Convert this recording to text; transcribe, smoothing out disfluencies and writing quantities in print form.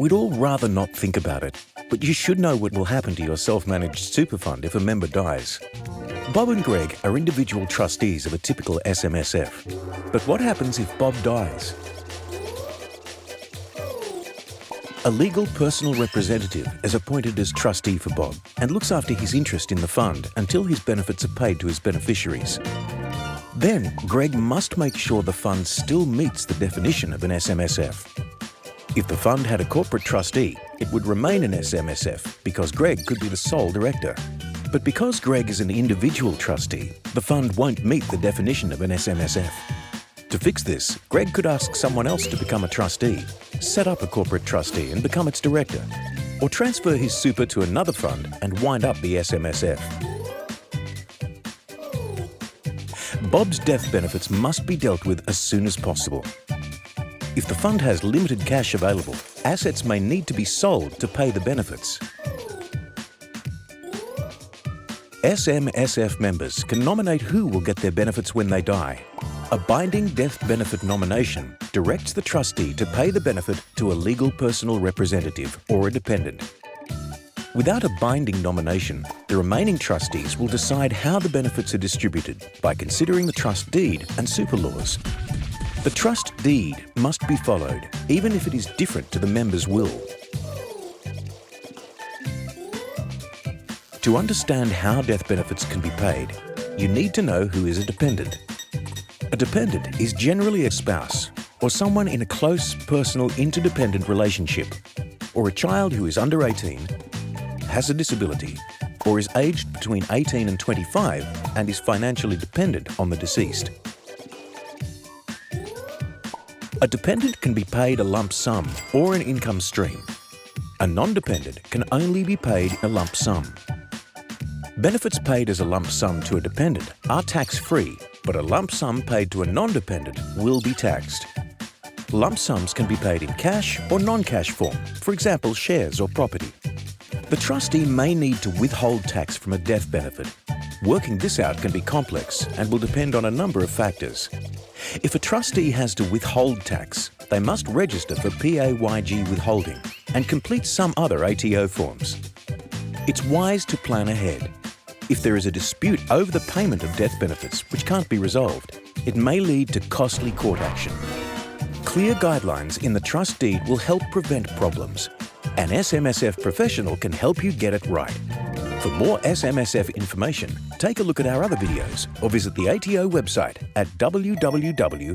We'd all rather not think about it, but you should know what will happen to your self-managed super fund if a member dies. Bob and Greg are individual trustees of a typical SMSF. But what happens if Bob dies? A legal personal representative is appointed as trustee for Bob and looks after his interest in the fund until his benefits are paid to his beneficiaries. Then, Greg must make sure the fund still meets the definition of an SMSF. If the fund had a corporate trustee, it would remain an SMSF because Greg could be the sole director. But because Greg is an individual trustee, the fund won't meet the definition of an SMSF. To fix this, Greg could ask someone else to become a trustee, set up a corporate trustee and become its director, or transfer his super to another fund and wind up the SMSF. Bob's death benefits must be dealt with as soon as possible. If the fund has limited cash available, assets may need to be sold to pay the benefits. SMSF members can nominate who will get their benefits when they die. A binding death benefit nomination directs the trustee to pay the benefit to a legal personal representative or a dependent. Without a binding nomination, the remaining trustees will decide how the benefits are distributed by considering the trust deed and super laws. The trust deed must be followed, even if it is different to the member's will. To understand how death benefits can be paid, you need to know who is a dependent. A dependent is generally a spouse or someone in a close, personal, interdependent relationship, or a child who is under 18, has a disability, or is aged between 18 and 25 and is financially dependent on the deceased. A dependent can be paid a lump sum or an income stream. A non-dependent can only be paid a lump sum. Benefits paid as a lump sum to a dependent are tax-free, but a lump sum paid to a non-dependent will be taxed. Lump sums can be paid in cash or non-cash form, for example, shares or property. The trustee may need to withhold tax from a death benefit. Working this out can be complex and will depend on a number of factors. If a trustee has to withhold tax, they must register for PAYG withholding and complete some other ATO forms. It's wise to plan ahead. If there is a dispute over the payment of death benefits which can't be resolved, it may lead to costly court action. Clear guidelines in the trust deed will help prevent problems. An SMSF professional can help you get it right. For more SMSF information, take a look at our other videos or visit the ATO website at www.ato.gov.au.